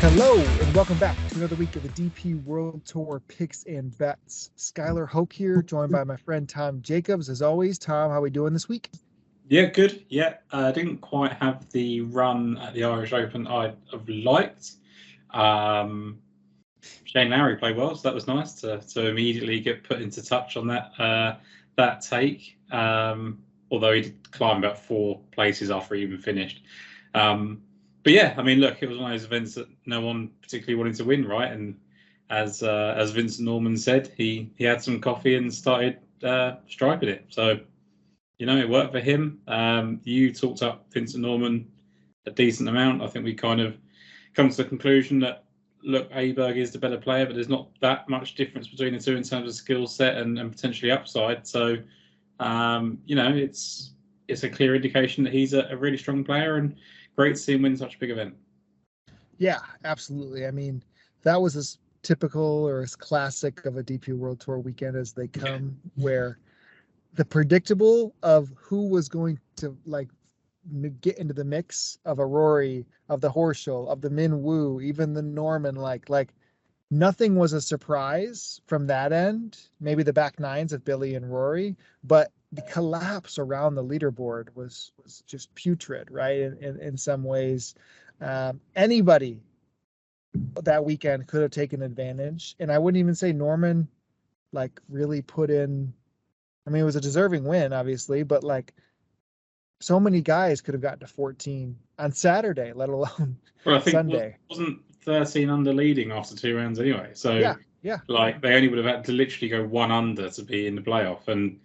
Hello and welcome back to another week of the DP World Tour Picks and Bets. Skylar, Hoke here, joined by my friend Tom Jacobs. As always, Tom, how are we doing this week? Yeah, good. Yeah, I didn't quite have the run at the Irish Open I'd have liked. Shane Lowry played well, so that was nice to immediately get put into touch on that take. Although he did climb about 4 places after he even finished. But yeah, I mean, look, it was one of those events that no one particularly wanted to win, right? And as Vincent Norman said, he had some coffee and started striping it. So, it worked for him. You talked up Vincent Norman a decent amount. I think we kind of come to the conclusion that, look, Aberg is the better player, but there's not that much difference between the two in terms of skill set and potentially upside. So, it's a clear indication that he's a really strong player, and great to see him win such a big event. Yeah, absolutely. I mean, that was as typical or as classic of a DP World Tour weekend as they come, where the predictable of who was going to get into the mix of a Rory, of the Horschel, of the Min Woo, even the Norman, like nothing was a surprise from that end. Maybe the back nines of Billy and Rory, but the collapse around the leaderboard was just putrid, right? In some ways, anybody that weekend could have taken advantage, and I wouldn't even say Norman really put in. I mean, it was a deserving win, obviously, but so many guys could have gotten to 14 on Saturday, let alone Sunday. Wasn't 13 under leading after 2 rounds anyway? So yeah. They only would have had to literally go 1 under to be in the playoff, and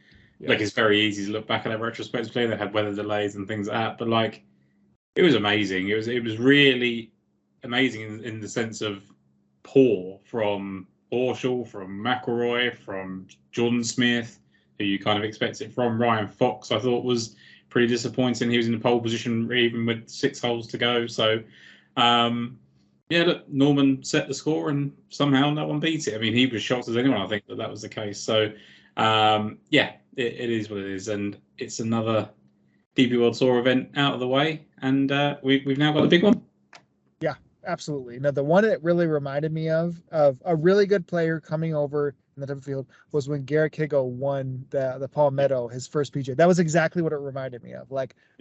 it's very easy to look back at it retrospectively. They had weather delays and things like that, but it was amazing. It was really amazing in the sense of poor from Horschel, from McIlroy, from Jordan Smith, who you kind of expect it from. Ryan Fox, I thought, was pretty disappointing. He was in the pole position even with 6 holes to go. So, look, Norman set the score and somehow no one beat it. I mean, he was shocked as anyone, I think, that was the case. So, it is what it is. And it's another DP World Tour event out of the way. And we've now got a big one. Yeah, absolutely. Now, the one it really reminded me of a really good player coming over in the double field was when Garrick Higgo won the Palmetto, his first PGA. That was exactly what it reminded me of.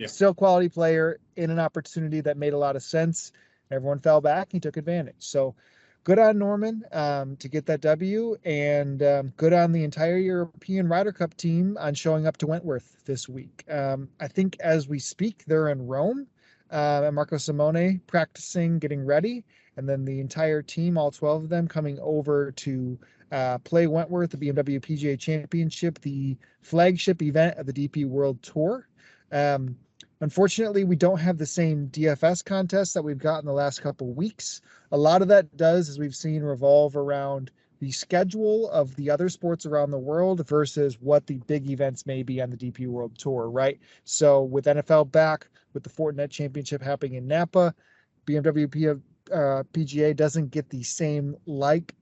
Still quality player in an opportunity that made a lot of sense. Everyone fell back. He took advantage. So good on Norman to get that W, and good on the entire European Ryder Cup team on showing up to Wentworth this week. I think as we speak, they're in Rome, and Marco Simone practicing, getting ready, and then the entire team, all 12 of them, coming over to play Wentworth, the BMW PGA Championship, the flagship event of the DP World Tour. Unfortunately, we don't have the same DFS contest that we've got in the last couple of weeks. A lot of that does, as we've seen, revolve around the schedule of the other sports around the world versus what the big events may be on the DP World Tour, right? So with NFL back, with the Fortinet Championship happening in Napa, BMW PGA doesn't get the same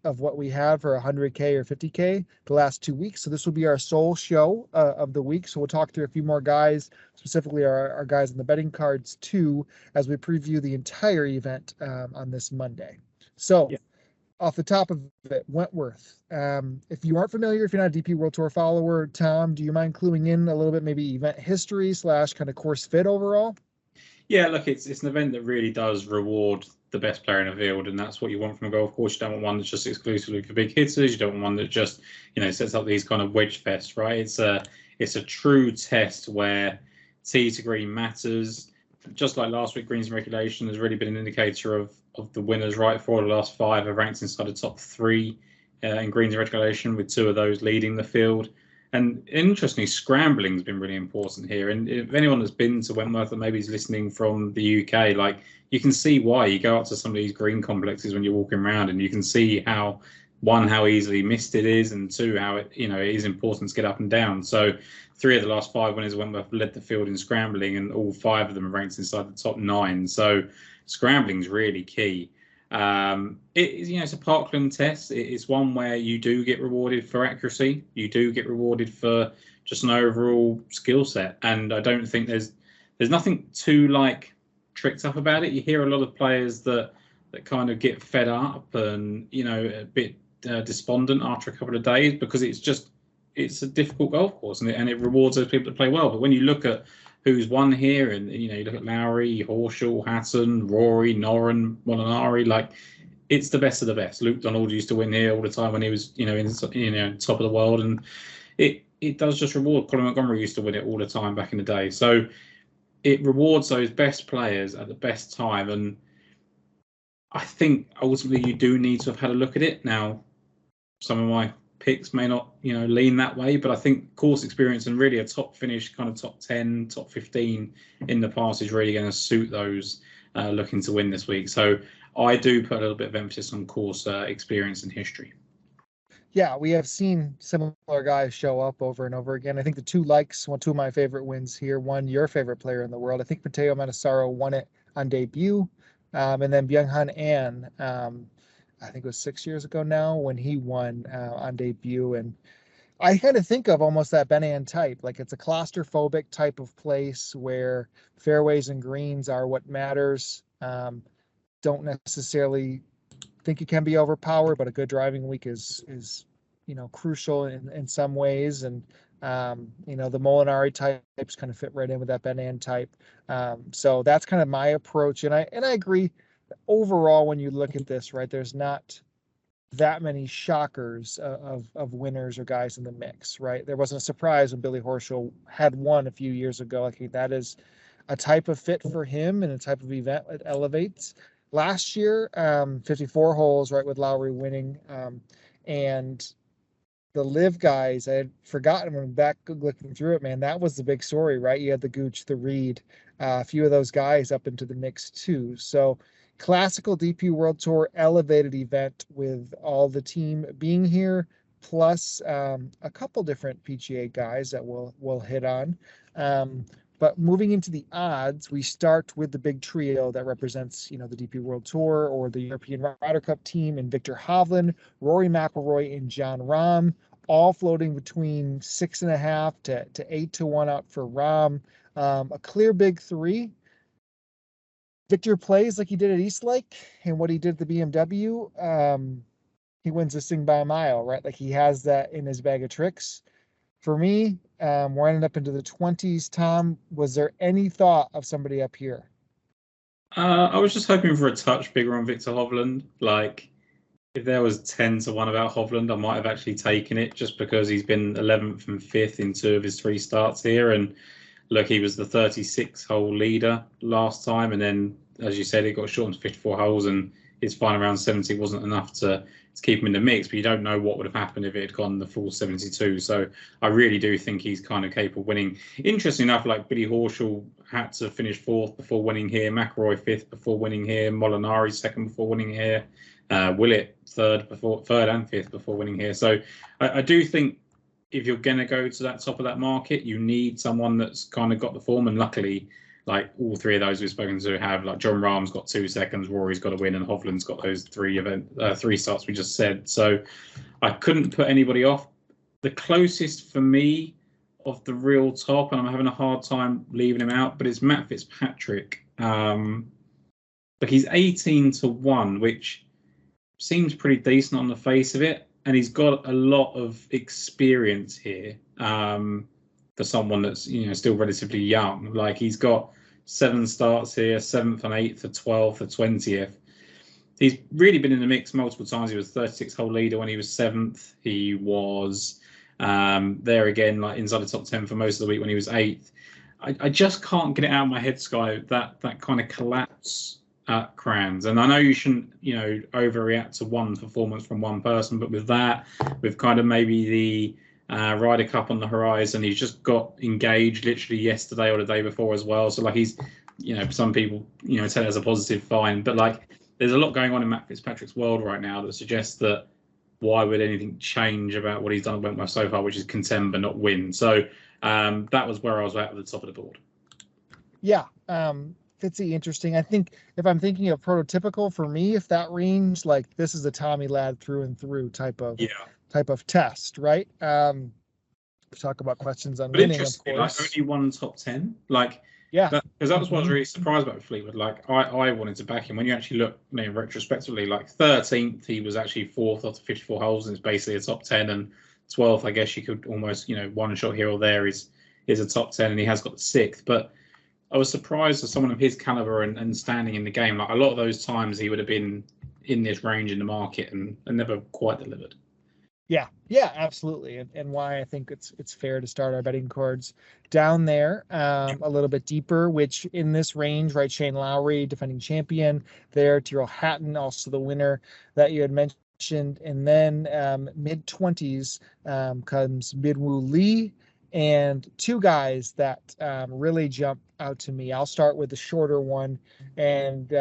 of what we had for 100K or 50K the last 2 weeks. So this will be our sole show of the week. So we'll talk through a few more guys, specifically our guys on the betting cards too, as we preview the entire event on this Monday. So off the top of it, Wentworth. If you aren't familiar, if you're not a DP World Tour follower, Tom, do you mind cluing in a little bit, maybe event history / kind of course fit overall? Yeah, look, it's an event that really does reward the best player in the field, and that's what you want from a golf course. You don't want one that's just exclusively for big hitters. You don't want one that just sets up these kind of wedge fests, right? It's a true test where tee to green matters. Just like last week, greens and regulation has really been an indicator of the winners, right? 4 of the last 5 have ranked inside the top 3 in greens and regulation, with 2 of those leading the field. And interestingly, scrambling's been really important here. And if anyone that's been to Wentworth and maybe is listening from the UK, you can see why. You go up to some of these green complexes when you're walking around, and you can see how, 1, how easily missed it is, and 2, how it is important to get up and down. So 3 of the last 5 winners of Wentworth led the field in scrambling, and all 5 of them are ranked inside the top 9. So scrambling's really key. It's a Parkland test. It's one where you do get rewarded for accuracy. You do get rewarded for just an overall skill set. And I don't think there's nothing too tricked up about it. You hear a lot of players that that kind of get fed up and, you know, a bit despondent after a couple of days, because it's a difficult golf course, and it rewards those people that play well. But when you look at who's won here, and you know, you look at Lowry, Horschel, Hatton, Rory, Noren, Molinari, like it's the best of the best. Luke Donald used to win here all the time when he was, you know, in top of the world, and it does just reward. Colin Montgomery used to win it all the time back in the day, so it rewards those best players at the best time. And I think ultimately you do need to have had a look at it. Now, some of my picks may not, you know, lean that way, but I think course experience and really a top finish, kind of top 10, top 15 in the past is really going to suit those looking to win this week. So I do put a little bit of emphasis on course experience and history. Yeah, we have seen similar guys show up over and over again. I think the two of my favorite wins here. One, your favorite player in the world. I think Matteo Manassaro won it on debut. And then Byung-Hun An, I think it was 6 years ago now when he won on debut. And I kind of think of almost that Ben An type. Like it's a claustrophobic type of place where fairways and greens are what matters. Don't necessarily think it can be overpowered, but a good driving week is you know, crucial in some ways. And you know, the Molinari types kind of fit right in with that Ben An type. So that's kind of my approach. And I agree overall, when you look at this, right, there's not that many shockers of winners or guys in the mix, right? There wasn't a surprise when Billy Horschel had won a few years ago. I think that is a type of fit for him and a type of event it elevates. Last year, 54 holes, right, with Lowry winning. And the live guys, I had forgotten when back looking through it, man, that was the big story, right? You had the Gooch, the Reed, a few of those guys up into the mix too. So classical DP World Tour elevated event with all the team being here, plus a couple different PGA guys that we'll hit on. But moving into the odds, we start with the big trio that represents, you know, the DP World Tour or the European Ryder Cup team, and Victor Hovland, Rory McIlroy, and Jon Rahm, all floating between 6.5 to 8 to 1 out for Rahm. A clear big three. Victor plays like he did at Eastlake and what he did at the BMW. He wins this thing by a mile, right? Like he has that in his bag of tricks. For me, we're ending up into the 20s. Tom, was there any thought of somebody up here? I was just hoping for a touch bigger on Victor Hovland. Like, if there was 10 to 1 about Hovland, I might have actually taken it, just because he's been 11th and 5th in 2 of his 3 starts here. And look, he was the 36-hole leader last time. And then, as you said, it got shortened to 54 holes, and his final round 70 wasn't enough to keep him in the mix. But you don't know what would have happened if it had gone the full 72. So I really do think he's kind of capable of winning. Interesting enough, like Billy Horschel had to finish 4th before winning here, McIlroy 5th before winning here, Molinari 2nd before winning here, Willett 3rd and 5th before winning here. So I do think if you're going to go to that top of that market, you need someone that's kind of got the form. And luckily, like all 3 of those we've spoken to have, like Jon Rahm's got 2 seconds, Rory's got a win, and Hovland's got those 3 starts we just said. So I couldn't put anybody off. The closest for me of the real top, and I'm having a hard time leaving him out, but it's Matt Fitzpatrick. But he's 18 to 1, which seems pretty decent on the face of it. And he's got a lot of experience here for someone that's, you know, still relatively young. Like, he's got 7 starts here, 7th and 8th, 12th, 20th. He's really been in the mix multiple times. He was 36-hole leader when he was 7th. He was there again, like inside the top 10 for most of the week when he was 8th. I just can't get it out of my head, Sky, that kind of collapse at Crans. And I know you shouldn't, you know, overreact to one performance from one person, but with that, with kind of maybe the Ryder Cup on the horizon, he's just got engaged literally yesterday or the day before as well. So like, he's, you know, some people, you know, tell it as a positive, fine, but like, there's a lot going on in Matt Fitzpatrick's world right now that suggests that why would anything change about what he's done at Wentworth so far, which is contend but not win. So that was where I was at the top of the board. Yeah, Fitzy, interesting. I think if I'm thinking of prototypical for me, if that range, like this is a Tommy Ladd through and through type of test, right? We talk about questions on winning, of course. Like only one top 10. Like Yeah. Because that was what I was Mhm. really surprised about Fleetwood. Like I wanted to back him. When you actually look, retrospectively, like 13th, he was actually fourth after 54 holes, and it's basically a top 10. And 12th, I guess you could almost, one shot here or there is a top 10, and he has got the sixth. But I was surprised as someone of his caliber and standing in the game. Like a lot of those times, he would have been in this range in the market and never quite delivered. Yeah, absolutely, and why I think it's fair to start our betting cards down there, a little bit deeper. Which in this range, right? Shane Lowry, defending champion, there. Tyrrell Hatton, also the winner that you had mentioned, and then mid-20s comes Midwoo Lee, and two guys that really jump out to me. I'll start with the shorter one, and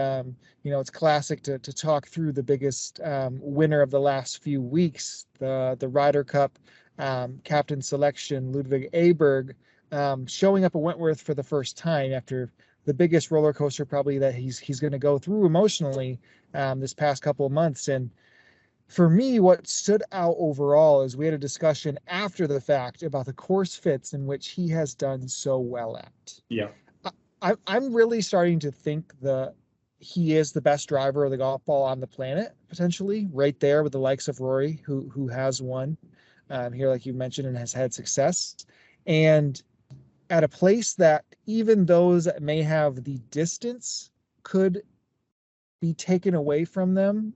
it's classic to talk through the biggest winner of the last few weeks, the Ryder Cup captain selection, Ludvig Aberg, showing up at Wentworth for the first time after the biggest roller coaster probably that he's going to go through emotionally this past couple of months. And for me, what stood out overall is we had a discussion after the fact about the course fits in which he has done so well at. Yeah. I'm really starting to think he is the best driver of the golf ball on the planet, potentially, right there with the likes of Rory, who has won here, like you mentioned, and has had success. And at a place that even those that may have the distance could be taken away from them,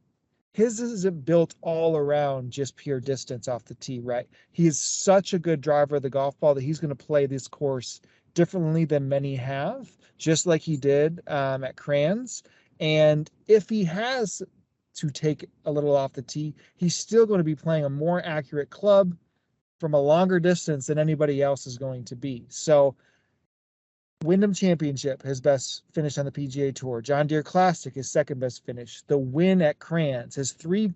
his is built all around just pure distance off the tee, right? He is such a good driver of the golf ball that he's going to play this course differently than many have, just like he did at Crans. And if he has to take a little off the tee, he's still going to be playing a more accurate club from a longer distance than anybody else is going to be. So Wyndham Championship, his best finish on the PGA Tour. John Deere Classic, his second best finish. The win at Crans, his three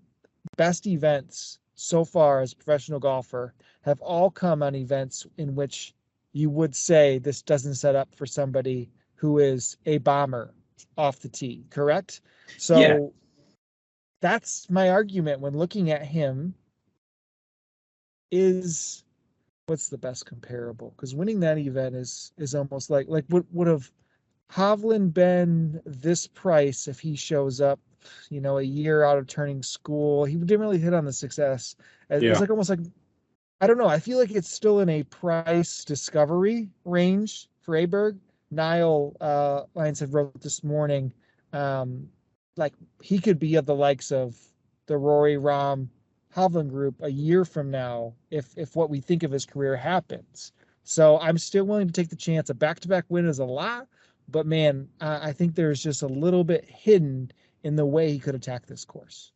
best events so far as a professional golfer have all come on events in which you would say this doesn't set up for somebody who is a bomber off the tee, correct? So Yeah. that's my argument when looking at him is what's the best comparable? Because winning that event is almost like would have Hovland been this price if he shows up, a year out of turning school? He didn't really hit on the success. It's like almost like, I don't know. I feel like it's still in a price discovery range for Aberg. Niall Lyons had wrote this morning, like he could be of the likes of the Rory Rahm Hovland group a year from now if what we think of his career happens. So I'm still willing to take the chance. A back-to-back win is a lot, but man, I think there's just a little bit hidden in the way he could attack this course.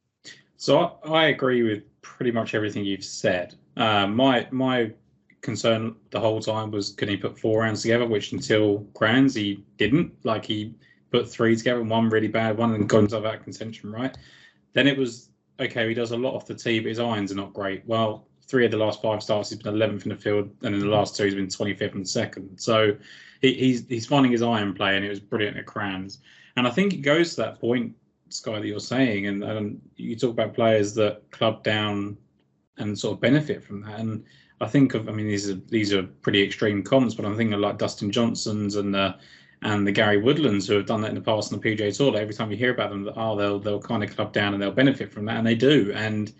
So I agree with pretty much everything you've said. My concern the whole time was, can he put 4 rounds together, which until Crans he didn't. Like he put 3 together and one really bad one and got himself out of contention, right? Then it was, okay, he does a lot off the tee, but his irons are not great. Well, 3 of the last 5 starts, he's been 11th in the field, and in the last 2, he's been 25th and second. So he's finding his iron play, and it was brilliant at Crans. And I think it goes to that point, Sky, that you're saying, and you talk about players that club down and sort of benefit from that. And I think these are pretty extreme comps, but I'm thinking of like Dustin Johnson's and the Gary Woodlands who have done that in the past on the PGA Tour. Every time you hear about them, they'll kind of club down and they'll benefit from that, and they do. And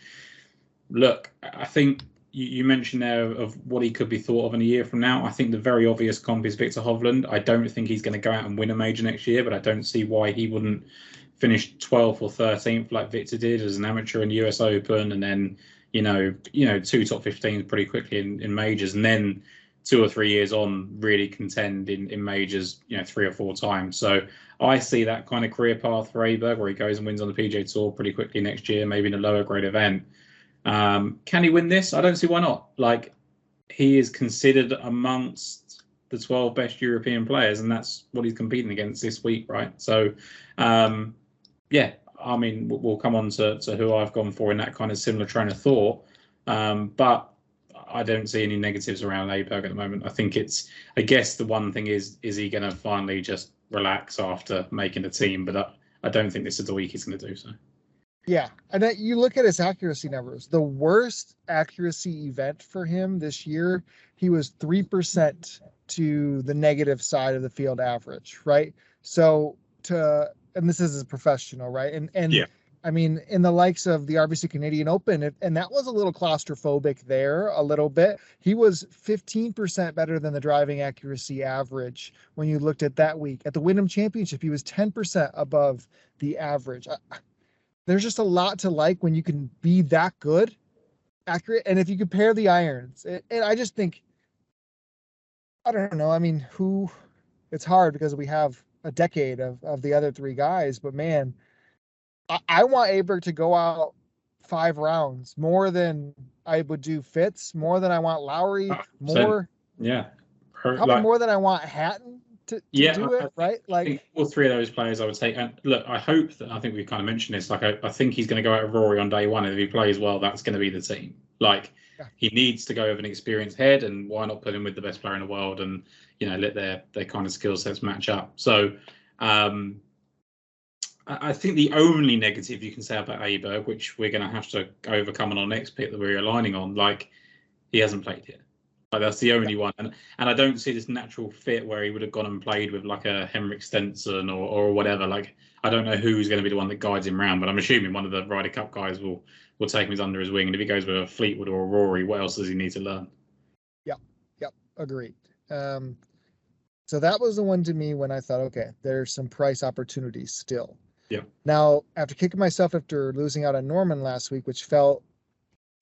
look, I think you mentioned there of what he could be thought of in a year from now. I think the very obvious comp is Victor Hovland. I don't think he's going to go out and win a major next year, but I don't see why he wouldn't finish 12th or 13th like Victor did as an amateur in the US Open, and then 2 top 15s pretty quickly in majors, and then 2 or 3 years on really contend in majors 3 or 4 times. So I see that kind of career path for Aberg where he goes and wins on the PGA Tour pretty quickly next year, maybe in a lower grade event. Can he win this? I don't see why not. Like, he is considered amongst the 12 best European players, and that's what he's competing against this week, right? So we'll come on to who I've gone for in that kind of similar train of thought. But I don't see any negatives around Aberg at the moment. I guess the one thing is he going to finally just relax after making the team? But I don't think this is the week he's going to do so. Yeah, and you look at his accuracy numbers. The worst accuracy event for him this year, he was 3% to the negative side of the field average, right? So and this is a professional, right? And Yeah. I mean, in the likes of the RBC Canadian Open, and that was a little claustrophobic there, a little bit. He was 15% better than the driving accuracy average when you looked at that week. At the Wyndham Championship, he was 10% above the average. There's just a lot to like when you can be that good, accurate, and if you compare the irons, and I just think, I don't know. I mean, it's hard because we have a decade of the other three guys, but man, I want Aberg to go out 5 rounds more than I would do Fitz, more than I want Lowry, more, probably more than I want Hatton to do it, right? Like, I think all 3 of those players I would take. And look, I hope that, I think we've kind of mentioned this, like I think he's going to go out of Rory on day one, and if he plays well, that's going to be the team. Like, he needs to go with an experienced head, and why not put him with the best player in the world and, let their kind of skill sets match up. So I think the only negative you can say about Aberg, which we're going to have to overcome on our next pick that we're aligning on, like, he hasn't played yet. Like, that's the only one. And I don't see this natural fit where he would have gone and played with like a Henrik Stenson or whatever. Like, I don't know who's going to be the one that guides him around, but I'm assuming one of the Ryder Cup guys will take him under his wing. And if he goes with a Fleetwood or a Rory, what else does he need to learn? Yep, agreed. So that was the one to me when I thought, okay, there's some price opportunities still. Yeah. Now, after kicking myself after losing out on Norman last week, which felt,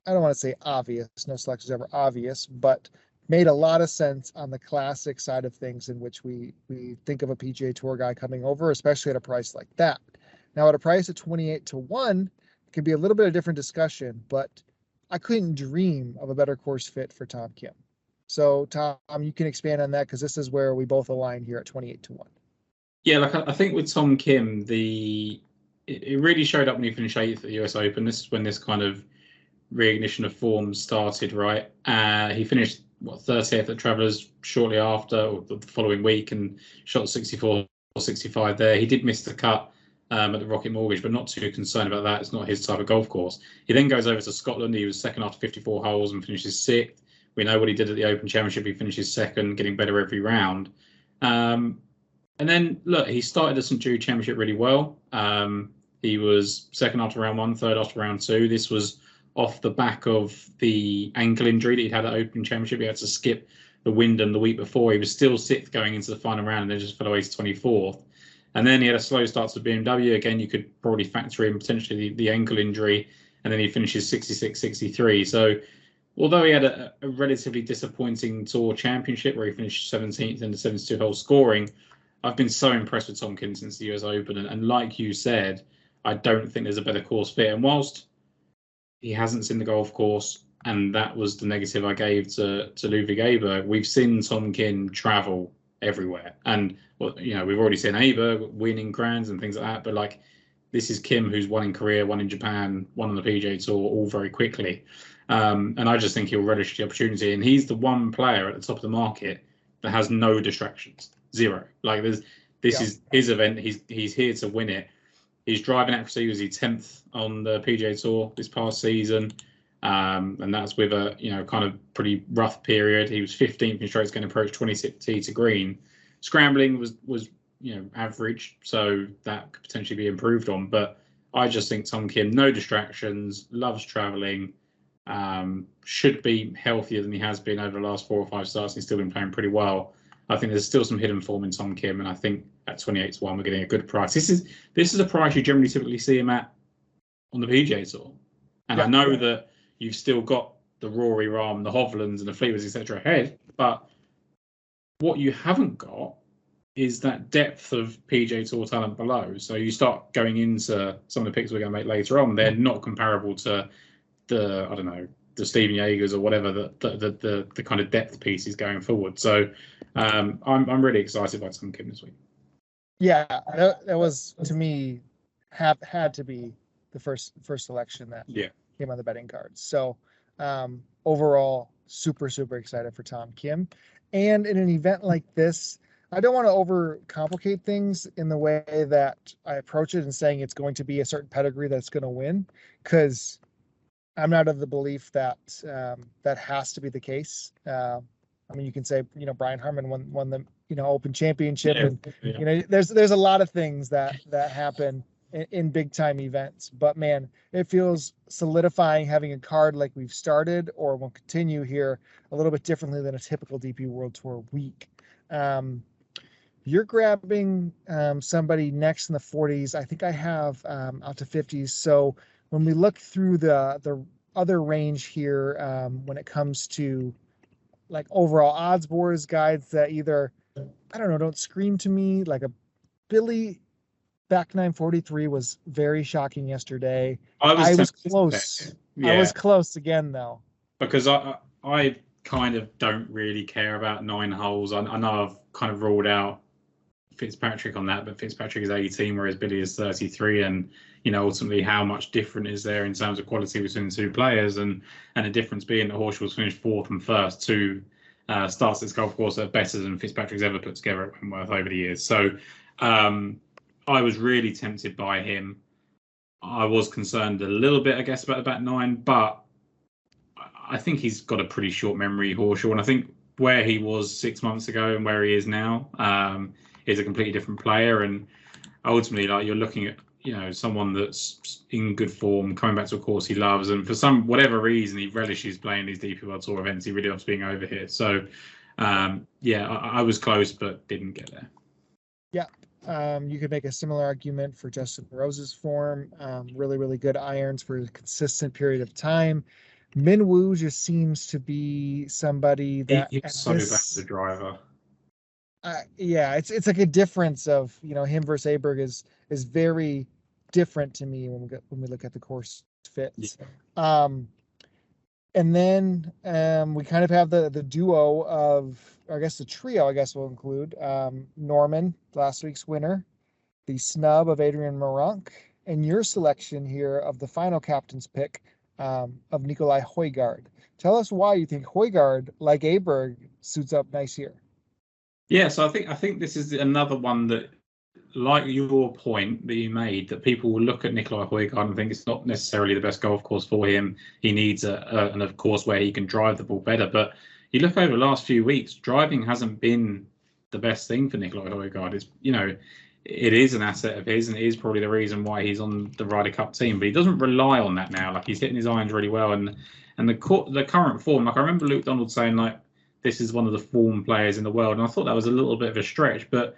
I don't want to say obvious, no selection is ever obvious, but made a lot of sense on the classic side of things, in which we think of a PGA Tour guy coming over, especially at a price like that. Now, at a price of 28-1, it can be a little bit of different discussion, but I couldn't dream of a better course fit for Tom Kim. So, Tom, you can expand on that, because this is where we both align here at 28-1. Yeah, like I think with Tom Kim, it really showed up when he finished 8th at the US Open. This is when this kind of reignition of form started, right? He finished 30th at Travellers shortly after, or the following week, and shot 64 or 65 there. He did miss the cut at the Rocket Mortgage, but not too concerned about that. It's not his type of golf course. He then goes over to Scotland. He was second after 54 holes and finishes 6th. We know what he did at the Open Championship. He finishes 2nd, getting better every round. And then, look, he started the St. Jude Championship really well. He was 2nd after round 1, 3rd after round 2. This was off the back of the ankle injury that he'd had at Open Championship. He had to skip the Wyndham the week before. He was still 6th going into the final round, and then just fell away to 24th. And then he had a slow start to BMW. Again, you could probably factor in potentially the ankle injury, and then he finishes 66, 63. So although he had a relatively disappointing Tour Championship where he finished 17th in the 72-hole scoring, I've been so impressed with Tom Kim since the US Open. And like you said, I don't think there's a better course fit. And whilst he hasn't seen the golf course, and that was the negative I gave to Ludvig Aberg, we've seen Tom Kim travel everywhere. And, well, we've already seen Aberg winning Grands and things like that. But, like, this is Kim, who's won in Korea, won in Japan, won on the PGA Tour, all very quickly. And I just think he'll relish the opportunity. And he's the one player at the top of the market that has no distractions. Zero. Like, this is his event. He's here to win it. His driving accuracy was 10th on the PGA Tour this past season, and that's with a kind of pretty rough period. He was 15th in strokes gained approach, 26th tee to green. Scrambling was average, so that could potentially be improved on. But I just think Tom Kim, no distractions, loves travelling, should be healthier than he has been over the last 4 or 5 starts. He's still been playing pretty well. I think there's still some hidden form in Tom Kim, and I think at 28-1 we're getting a good price. This is a price you generally typically see him at on the PGA Tour, and I know that you've still got the Rory Rahm, the Hovlands, and the Fleetwoods, etc. ahead, but what you haven't got is that depth of PGA Tour talent below. So you start going into some of the picks we're going to make later on. They're not comparable to the Stephen Yeagers or whatever the kind of depth pieces going forward. So I'm really excited by Tom Kim this week. Yeah, that was, to me, had to be the first selection that came on the betting cards. So overall, super excited for Tom Kim. And in an event like this, I don't want to overcomplicate things in the way that I approach it and saying it's going to be a certain pedigree that's going to win, because I'm not of the belief that that has to be the case. I mean, you can say, Brian Harmon won the, Open Championship, Yeah, and yeah. there's a lot of things that happen in big time events. But man, it feels solidifying having a card like we've started, or will continue here, a little bit differently than a typical DP World Tour week. You're grabbing somebody next in the 40s. I think I have out to 50s. So when we look through the other range here, when it comes to like overall odds boards guides that either, I don't know, don't scream to me, like a Billy back 943 was very shocking yesterday. I was tempted to close. pick. I Yeah, was close again though. because I kind of don't really care about 9 holes. I know I've kind of ruled out Fitzpatrick on that, but Fitzpatrick is 18, whereas Billy is 33, and ultimately how much different is there in terms of quality between the two players, and the difference being that Horschel's finished 4th and 1st, 2 starts this golf course that are better than Fitzpatrick's ever put together at Wentworth over the years. So I was really tempted by him. I was concerned a little bit, I guess, about the back 9, but I think he's got a pretty short memory, Horschel, and I think where he was 6 months ago and where he is now is a completely different player. And ultimately, like, you're looking at someone that's in good form, coming back to a course he loves, and for whatever reason he relishes playing these DP World Tour events. He really loves being over here. So I was close but didn't get there. Yeah, you could make a similar argument for Justin Rose's form. Really good irons for a consistent period of time. Min Woo just seems to be somebody that he's so bad as a driver. Yeah, it's like a difference of him versus Aberg is very different to me when we look at the course fits. Yeah. And then we kind of have the duo of, or I guess the trio, I guess we'll include Norman, last week's winner, the snub of Adrian Meronk, and your selection here of the final captain's pick of Nikolai Hojgaard. Tell us why you think Hojgaard, like Aberg, suits up nice here. Yeah, so I think this is another one that, like your point that you made, that people will look at Nikolai Hojgaard and think it's not necessarily the best golf course for him. He needs a course where he can drive the ball better. But you look over the last few weeks, driving hasn't been the best thing for Nikolai Hojgaard. It's it is an asset of his, and it is probably the reason why he's on the Ryder Cup team. But he doesn't rely on that now. Like, he's hitting his irons really well, and the current form. Like, I remember Luke Donald saying, like, this is one of the form players in the world, and I thought that was a little bit of a stretch, but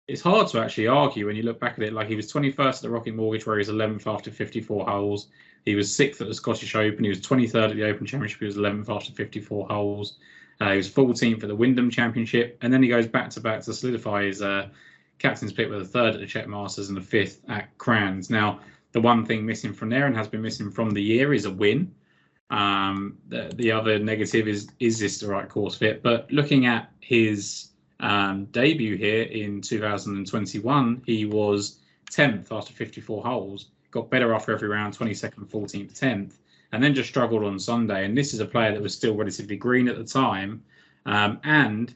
it's hard to actually argue when you look back at it. Like, he was 21st at the Rocket Mortgage, where he was 11th after 54 holes. He was 6th at the Scottish Open. He was 23rd at the Open Championship. He was 11th after 54 holes. He was 14th at the Wyndham Championship, and then he goes back to solidify his captain's pick with a 3rd at the Czech Masters and a 5th at Crans. Now, the one thing missing from there, and has been missing from the year, is a win. The other negative is this the right course fit? But looking at his debut here in 2021, he was 10th after 54 holes, got better after every round, 22nd, 14th, 10th, and then just struggled on Sunday. And this is a player that was still relatively green at the time, and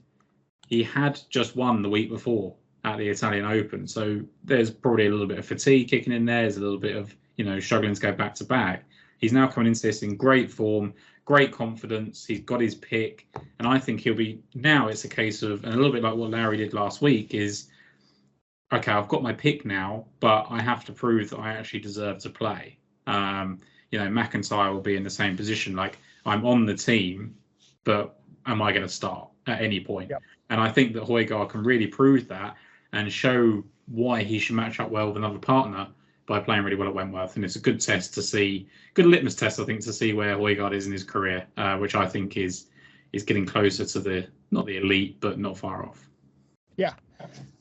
he had just won the week before at the Italian Open. So there's probably a little bit of fatigue kicking in there. There's a little bit of struggling to go back to back. He's now coming into this in great form, great confidence. He's got his pick, and I think he'll be. Now it's a case of, and a little bit like what Larry did last week, is, okay, I've got my pick now, but I have to prove that I actually deserve to play. McIntyre will be in the same position. Like, I'm on the team, but am I going to start at any point? Yep. And I think that Hojgaard can really prove that and show why he should match up well with another partner by playing really well at Wentworth. And it's a good test to see, good litmus test, I think, to see where Hojgaard is in his career, which I think is getting closer to not the elite, but not far off. Yeah,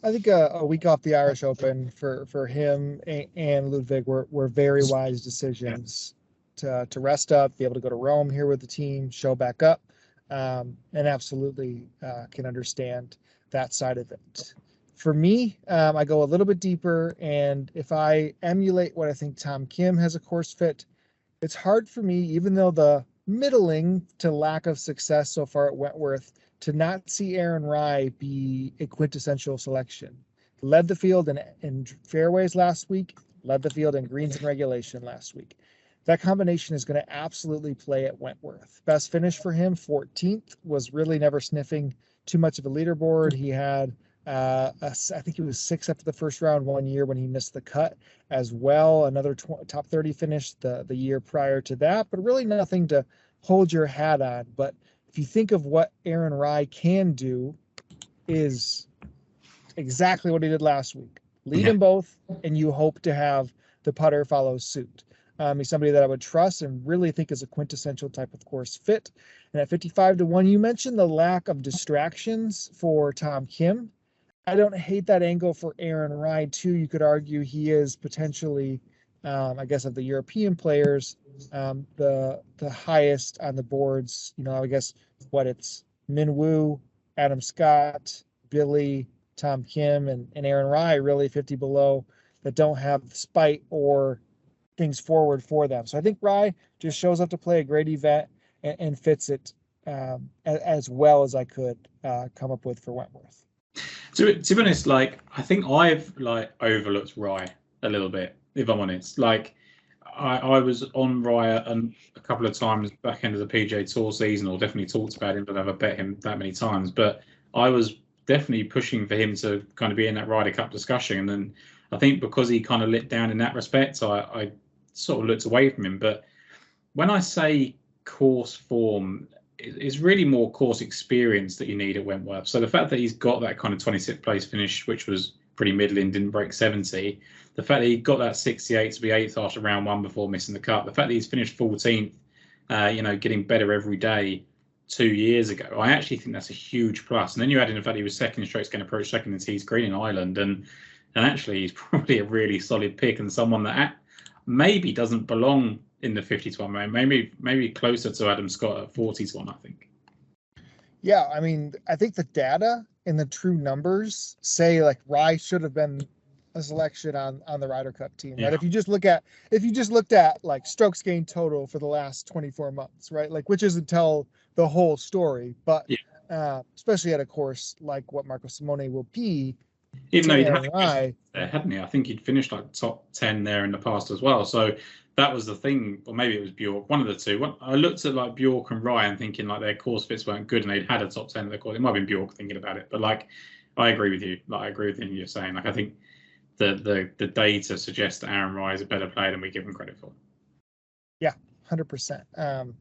I think a week off the Irish Open for him and Ludvig were very wise decisions to rest up, be able to go to Rome here with the team, show back up, and absolutely can understand that side of it. For me, I go a little bit deeper, and if I emulate what I think Tom Kim has a course fit, it's hard for me, even though the middling to lack of success so far at Wentworth, to not see Aaron Rye be a quintessential selection. Led the field in fairways last week, led the field in greens and regulation last week. that combination is going to absolutely play at Wentworth. Best finish for him, 14th, was really never sniffing too much of a leaderboard. He had, I think he was 6 after the first round one year when he missed the cut as well. Another top 30 finish the year prior to that, but really nothing to hold your hat on. But if you think of what Aaron Rye can do, is exactly what he did last week. Lead them both, and you hope to have the putter follow suit. He's somebody that I would trust and really think is a quintessential type of course fit. And at 55-1, you mentioned the lack of distractions for Tom Kim. I don't hate that angle for Aaron Rye too. You could argue he is potentially, I guess, of the European players, the highest on the boards. I guess it's Min Woo, Adam Scott, Billy, Tom Kim, and Aaron Rye, really 50 below, that don't have spite or things forward for them. So I think Rye just shows up to play a great event and fits it as well as I could come up with for Wentworth. To be honest, I think I've overlooked Rye a little bit, if I'm honest. I was on Rye a couple of times back end of the PGA Tour season, or definitely talked about him, but I've never bet him that many times. But I was definitely pushing for him to kind of be in that Ryder Cup discussion. And then I think because he kind of let down in that respect, I sort of looked away from him. But when I say course form, it's really more course experience that you need at Wentworth. So the fact that he's got that kind of 26th place finish, which was pretty middling, didn't break 70, the fact that he got that 68 to be 8th after round one before missing the cut, the fact that he's finished 14th, getting better every day 2 years ago, I actually think that's a huge plus. And then you add in the fact he was second strokes going to approach second in Tees Green in Ireland, and actually he's probably a really solid pick and someone that maybe doesn't belong in the 50-1, maybe closer to Adam Scott at 40-1, I think. Yeah, I mean, I think the data and the true numbers say Rye should have been a selection on the Ryder Cup team, right? If you just looked at strokes gained total for the last 24 months, right? Which isn't tell the whole story, but especially at a course like what Marco Simone will be. Even though he'd Rye, hadn't he? I think he'd finished top 10 there in the past as well. So that was the thing, or maybe it was Bjork, one of the two. When I looked at Bjork and Ryan thinking their course fits weren't good and they'd had a top 10 of their course. It might have been Bjork thinking about it, but I agree with you. I agree with anything you're saying. I think the data suggests that Aaron Rye is a better player than we give him credit for. Yeah, 100%.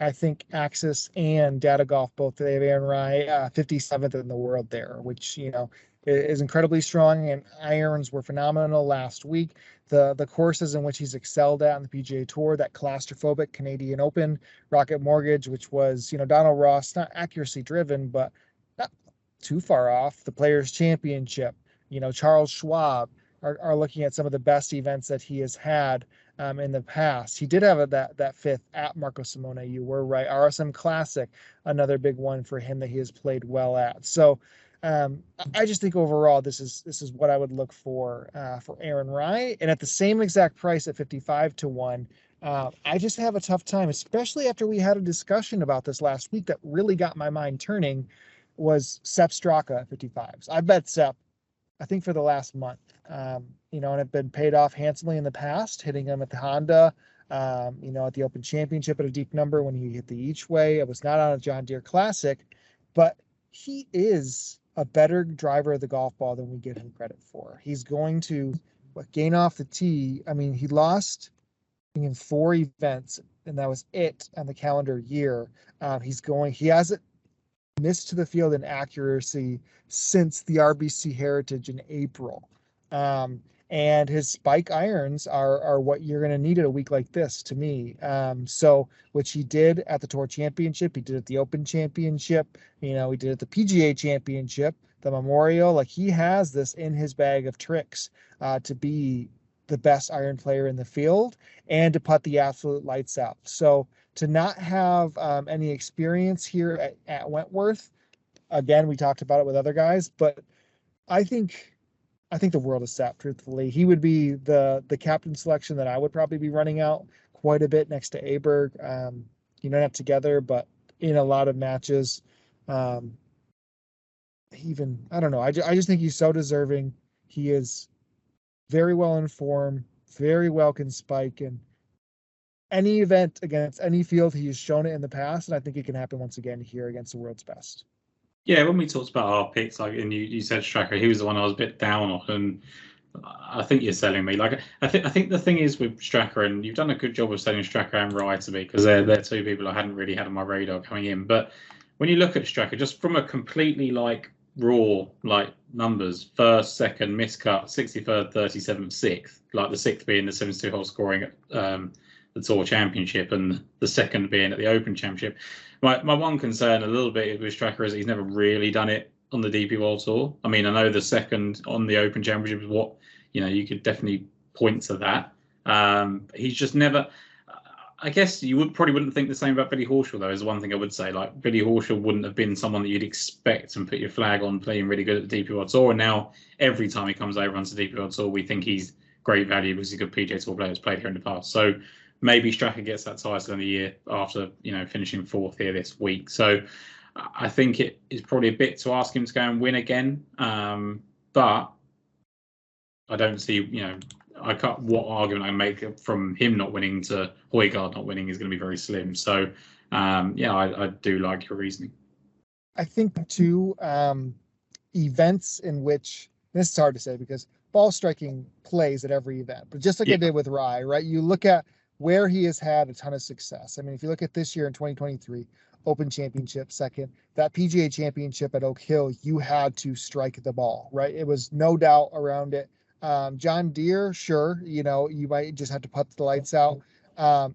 I think Axis and Data Golf both, they have Aaron Rye 57th in the world there, which is incredibly strong, and irons were phenomenal last week. The courses in which he's excelled at on the PGA Tour, that claustrophobic Canadian Open, Rocket Mortgage, which was Donald Ross, not accuracy driven, but not too far off. The Players Championship, Charles Schwab are looking at some of the best events that he has had in the past. He did have that fifth at Marco Simone. You were right. RSM Classic, another big one for him that he has played well at. So I just think overall this is what I would look for Aaron Rye, and at the same exact price at 55-1. I just have a tough time, especially after we had a discussion about this last week that really got my mind turning. Was Sepp Straka at 55s. I bet Sepp, I think for the last month, and have been paid off handsomely in the past, hitting him at the Honda, at the Open Championship at a deep number when he hit the each way. It was not on a John Deere Classic, but he is a better driver of the golf ball than we give him credit for. He's going to gain off the tee. I mean, he lost in 4 events, and that was it on the calendar year. He hasn't missed to the field in accuracy since the RBC Heritage in April. And his spike irons are what you're going to need at a week like this, to me. So, which he did at the Tour Championship, he did at the Open Championship, he did at the PGA Championship, the Memorial. He has this in his bag of tricks to be the best iron player in the field and to put the absolute lights out. So to not have any experience here at Wentworth, again, we talked about it with other guys, but I think the world is set, truthfully. He would be the captain selection that I would probably be running out quite a bit next to Aberg. Not together, but in a lot of matches. I don't know. I just think he's so deserving. He is very well informed, very well can spike, and any event against any field, he's shown it in the past, and I think it can happen once again here against the world's best. Yeah, when we talked about our picks, like, and you said Straka, he was the one I was a bit down on, and I think you're selling me. Like, I think the thing is with Straka, and you've done a good job of selling Straka and Rye to me, because they're two people I hadn't really had on my radar coming in. But when you look at Straka, just from a completely like raw like numbers, first, second, miscut, 63rd, 37th, sixth, like the sixth being the 72-hole scoring at the Tour Championship, and the second being at the Open Championship. My one concern a little bit with Straka is that he's never really done it on the DP World Tour. I mean, I know the second on the Open Championship is what, you could definitely point to that. He's just never. I guess you probably wouldn't think the same about Billy Horschel, though, is one thing I would say. Like, Billy Horschel wouldn't have been someone that you'd expect and put your flag on playing really good at the DP World Tour. And now every time he comes over onto the DP World Tour, we think he's great value because he's a good PGA Tour player who's played here in the past. So maybe Straka gets that title in the year after, finishing fourth here this week. So I think it is probably a bit to ask him to go and win again. But I don't see, I can't, what argument I make from him not winning to Hojgaard not winning is going to be very slim. So, I do like your reasoning. I think too, events in which, this is hard to say because ball striking plays at every event, but just like I did with Rye, right? You look at where he has had a ton of success. I mean, if you look at this year in 2023, Open Championship second, that PGA Championship at Oak Hill, you had to strike the ball, right? It was no doubt around it. John Deere, sure, you might just have to put the lights out.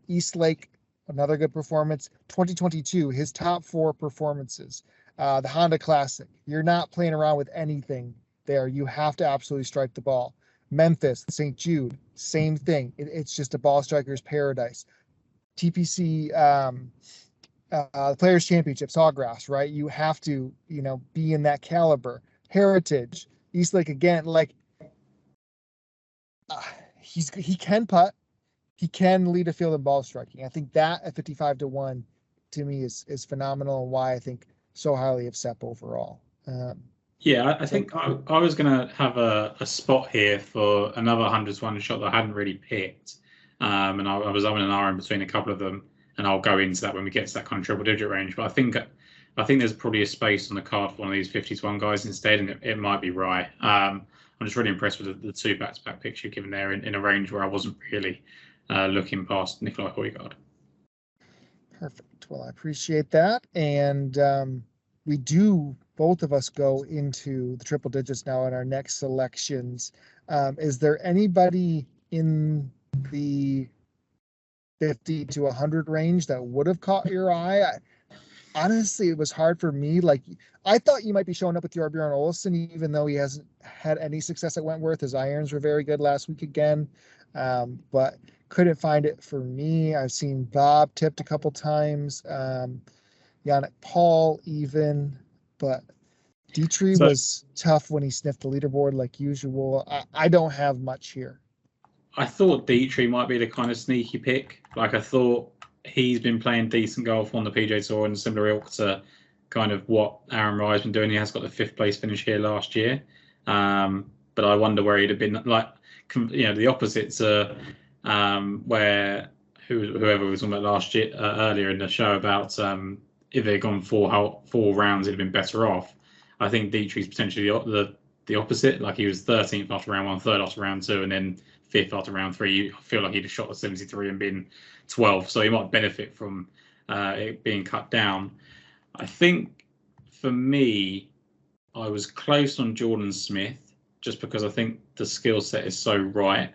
East Lake, another good performance. 2022, his top four performances. The Honda Classic, you're not playing around with anything there. You have to absolutely strike the ball. Memphis, St. Jude, same thing. It's just a ball striker's paradise. TPC, Players Championship, Sawgrass, right? You have to, be in that caliber. Heritage, East Lake again, like, he can putt, he can lead a field in ball striking. I think that at 55-1 to me is phenomenal, and why I think so highly of Sepp overall. I think I was going to have a spot here for another 100-1 shot that I hadn't really picked, and I was having an hour in between a couple of them, and I'll go into that when we get to that kind of triple digit range. But I think there's probably a space on the card for one of these 50-1 guys instead, and it might be Rye. I'm just really impressed with the two back-to-back picks you've given there in a range where I wasn't really looking past Nikolai Hojgaard. Perfect. Well, I appreciate that. And we do, both of us, go into the triple digits now in our next selections. Is there anybody in the 50 to 100 range that would have caught your eye? Honestly, it was hard for me. Like, I thought you might be showing up with your Bjorn Olsen, even though he hasn't had any success at Wentworth. His irons were very good last week again, but couldn't find it for me. I've seen Bob tipped a couple times, Yannick Paul even, but Dietrich was tough when he sniffed the leaderboard like usual. I don't have much here. I thought Dietrich might be the kind of sneaky pick. Like, I thought he's been playing decent golf on the PGA Tour and similar ilk to kind of what Aaron Rye's been doing. He has got the 5th place finish here last year. But I wonder where he'd have been, like, the opposite to where whoever was talking about last year, earlier in the show about if they'd gone four rounds, it'd have been better off. I think Dietrich's potentially the opposite. Like, he was 13th after round 1, 3rd after round 2, and then 5th after round 3. I feel like he'd have shot the 73 and been 12th, so he might benefit from it being cut down. I think for me, I was close on Jordan Smith just because I think the skill set is so right.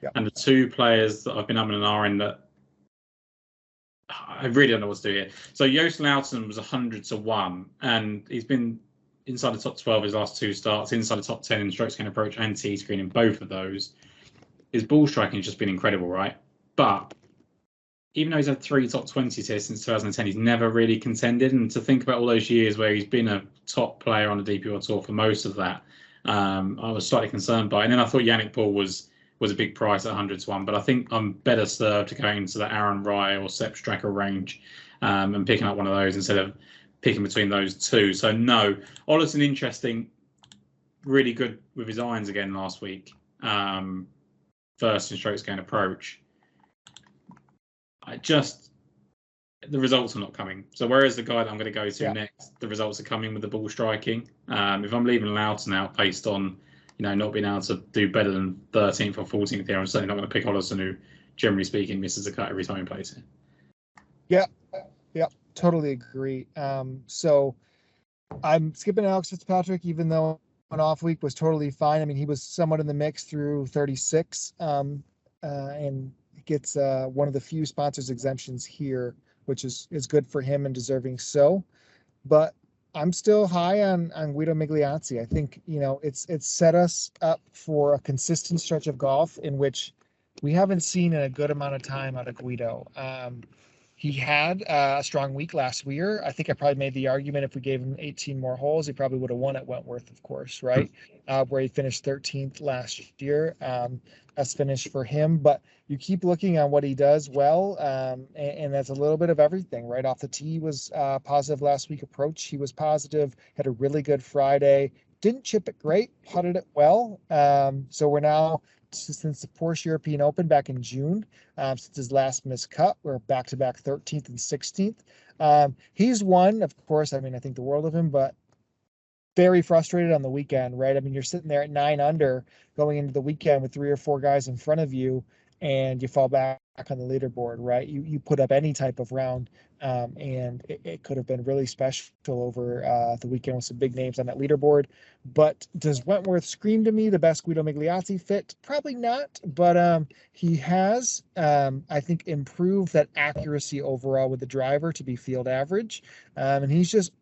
Yep. And the two players that I've been having an hour in that I really don't know what to do here. So Joost Luiten was 100-1, and he's been inside the top 12 his last 2 starts, inside the top 10 in strokes gained approach and tee screen in both of those. His ball striking has just been incredible, right? But even though he's had 3 top 20s here since 2010, he's never really contended. And to think about all those years where he's been a top player on the DP World Tour for most of that, I was slightly concerned by it. And then I thought Yannick Paul was a big price at 100-1, but I think I'm better served to going into the Aaron Rye or Sepp Straka range and picking up one of those instead of picking between those two. So no, Olesen interesting, really good with his irons again last week. First in strokes gained approach. the results are not coming. So whereas the guy that I'm going to go to Yeah. next, the results are coming with the ball striking. If I'm leaving Loughton out based on, not being able to do better than 13th or 14th here, I'm certainly not going to pick Hollison, who, generally speaking, misses a cut every time he plays it. Yeah, totally agree. So I'm skipping Alex Fitzpatrick, even though an off week was totally fine. I mean, he was somewhat in the mix through 36, and gets one of the few sponsors exemptions here, which is good for him and deserving so. But I'm still high on Guido Migliozzi. I think it's set us up for a consistent stretch of golf in which we haven't seen in a good amount of time out of Guido. He had a strong week last year. I think I probably made the argument if we gave him 18 more holes, he probably would have won at Wentworth, of course, right? Where he finished 13th last year. That's finished for him. But you keep looking on what he does well, and that's a little bit of everything, right? Off the tee was positive last week. Approach, he was positive. Had a really good Friday. Didn't chip it great, putted it well. So we're now, since the Porsche European Open back in June, since his last missed cut, we're back-to-back 13th and 16th. He's won, of course, I think the world of him, but very frustrated on the weekend, right? I mean, you're sitting there at 9 under going into the weekend with 3 or 4 guys in front of you, and you fall back on the leaderboard, right? You put up any type of round, and it could have been really special over the weekend with some big names on that leaderboard. But does Wentworth scream to me the best Guido Migliozzi fit? Probably not, but he has, I think, improved that accuracy overall with the driver to be field average, and he's just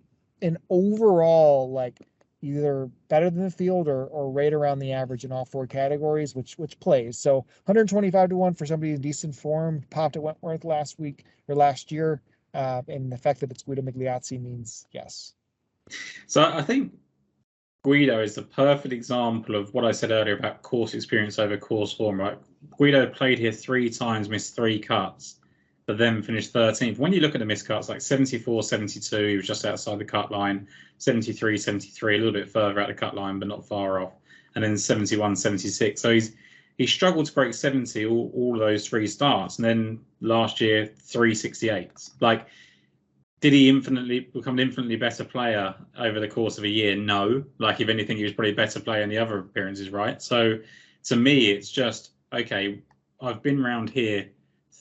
an overall, like, either better than the field or right around the average in all 4 categories, which plays. So 125 to 1 for somebody in decent form, popped at Wentworth last year, and the fact that it's Guido Migliozzi means yes. So I think Guido is the perfect example of what I said earlier about course experience over course form, right? Guido played here 3 times, missed 3 cuts, but then finished 13th. When you look at the missed cuts, like 74, 72, he was just outside the cut line, 73, 73, a little bit further out the cut line, but not far off, and then 71, 76. So he struggled to break 70 all of those 3 starts, and then last year 368. Like, did he become an infinitely better player over the course of a year? No. Like, if anything, he was probably a better player in the other appearances, right? So to me, it's just, okay, I've been around here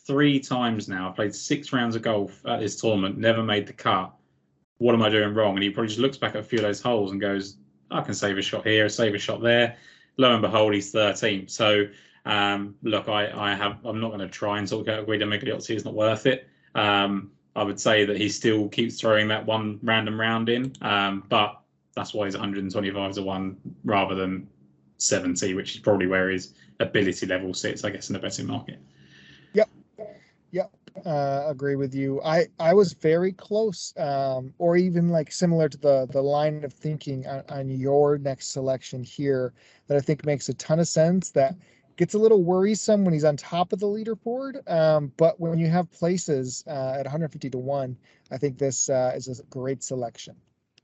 3 times now. I've played 6 rounds of golf at this tournament, never made the cut. What am I doing wrong? And he probably just looks back at a few of those holes and goes, I can save a shot here, save a shot there. Lo and behold, he's 13th. So look, I'm not going to try and talk out Guido Migliozzi. It's not worth it. I would say that he still keeps throwing that one random round in, but that's why he's 125 to 1 rather than 70, which is probably where his ability level sits, I guess, in the betting market. Yep. Agree with you. I was very close, or even like similar to the line of thinking on your next selection here that I think makes a ton of sense, that gets a little worrisome when he's on top of the leaderboard. But when you have places at 150 to 1, I think this is a great selection.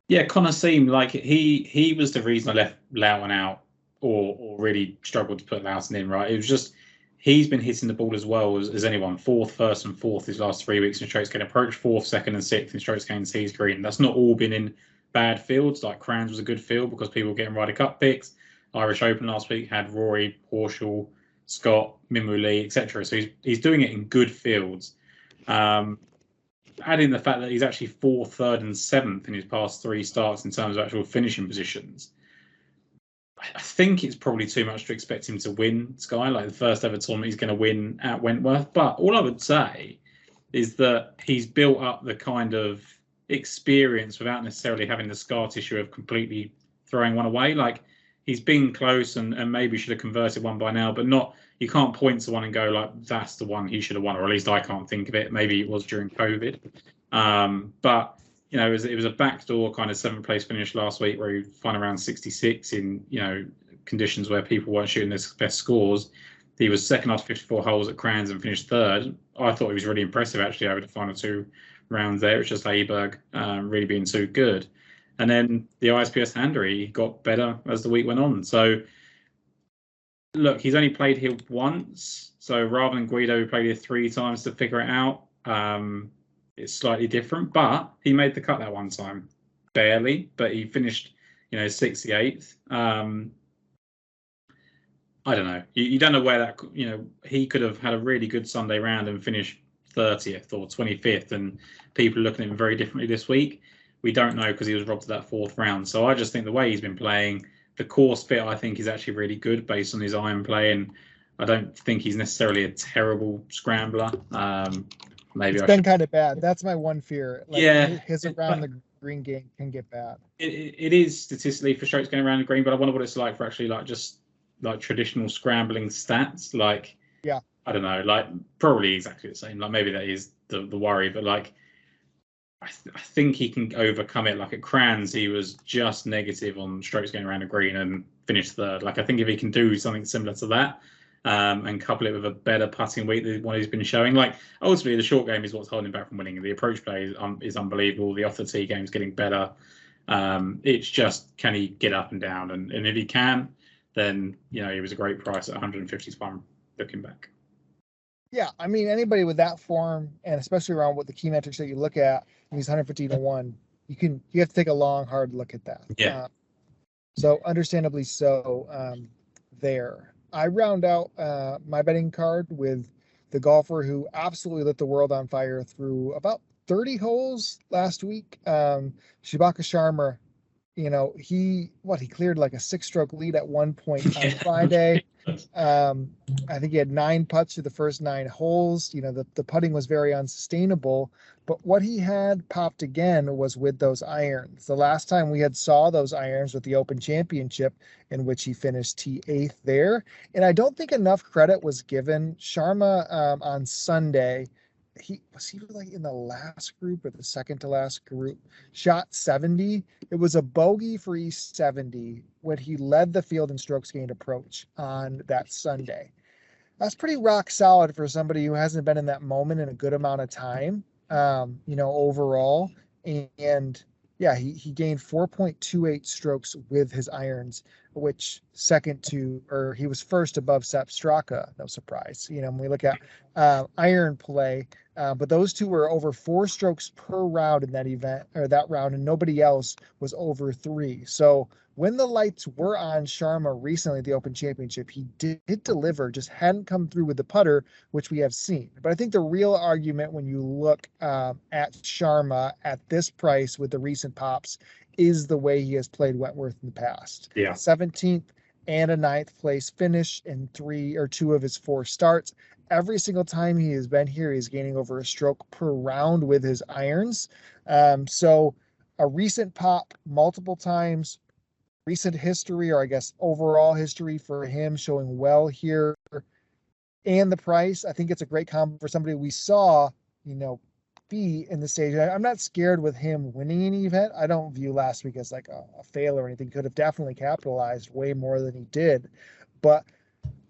Yeah, Connor seemed like he was the reason I left Loughton out or really struggled to put Loughton in, right? It was just, he's been hitting the ball as well as anyone. 4th, 1st, and 4th his last 3 weeks in strokes gained approach, 4th, 2nd, and 6th in strokes gained tees green. That's not all been in bad fields. Like Crans was a good field because people were getting Ryder Cup picks. Irish Open last week had Rory, Horschel, Scott, Minwoo Lee, etc. So he's doing it in good fields. Adding the fact that he's actually 4th, 3rd, and 7th in his past 3 starts in terms of actual finishing positions, I think it's probably too much to expect him to win, Sky, like the first ever tournament he's going to win at Wentworth. But all I would say is that he's built up the kind of experience without necessarily having the scar tissue of completely throwing one away. Like, he's been close and maybe should have converted one by now, but not, you can't point to one and go like, that's the one he should have won, or at least I can't think of it. Maybe it was during COVID. But it was a backdoor kind of 7th place finish last week where he won around 66 in, conditions where people weren't shooting their best scores. He was 2nd after 54 holes at Crans and finished 3rd. I thought he was really impressive actually over the final 2 rounds there. It's just Aberg really being too good. And then the ISPS Handery got better as the week went on. So look, he's only played here once, so rather than Guido, who played here 3 times to figure it out, it's slightly different. But he made the cut that one time, barely, but he finished, 68th. I don't know. You don't know where that, he could have had a really good Sunday round and finished 30th or 25th, and people are looking at him very differently this week. We don't know because he was robbed of that 4th round. So I just think the way he's been playing, the course fit, I think, is actually really good based on his iron play, and I don't think he's necessarily a terrible scrambler. Maybe it's been kind of bad. That's my one fear. His around the green game can get bad. It is statistically for strokes going around the green, but I wonder what it's like for actually just traditional scrambling stats. I don't know, probably exactly the same. Maybe that is the worry, but I think he can overcome it. At Crans, he was just negative on strokes going around the green and finished 3rd. I think if he can do something similar to that, and couple it with a better putting week than what he's been showing, ultimately the short game is what's holding him back from winning. The approach play is unbelievable. The off the tee game is getting better. It's just, can he get up and down? And if he can, then he was a great price at 150 to 1 looking back. Yeah, I mean, anybody with that form, and especially around what the key metrics that you look at, he's 150 to 1. You have to take a long, hard look at that. Yeah. So understandably so, there. I round out my betting card with the golfer who absolutely lit the world on fire through about 30 holes last week. Shubhaka Sharma, he cleared a 6-stroke lead at one point on Friday. I think he had 9 putts through the first 9 holes. The putting was very unsustainable, but what he had popped again was with those irons. The last time we had saw those irons with the Open Championship, in which he finished T8th there. And I don't think enough credit was given. Sharma on Sunday, he in the last group or the second to last group, shot 70. It was a bogey for each 70 when he led the field in strokes gained approach on that Sunday. That's pretty rock solid for somebody who hasn't been in that moment in a good amount of time, overall. And yeah, he gained 4.28 strokes with his irons, which he was first above Sepp Straka. No surprise, when we look at iron play. But those two were over 4 strokes per round in that event, or that round, and nobody else was over 3. So when the lights were on Sharma recently at the Open Championship, he did deliver, just hadn't come through with the putter, which we have seen. But I think the real argument when you look at Sharma at this price with the recent pops is the way he has played Wentworth in the past. Yeah. 17th and a 9th place finish in 2 of his 4 starts. Every single time he has been here, he's gaining over a stroke per round with his irons. So a recent pop multiple times, recent history, or I guess overall history for him showing well here, and the price. I think it's a great combo for somebody we saw, be in the stage. I'm not scared with him winning any event. I don't view last week as a fail or anything. Could have definitely capitalized way more than he did, but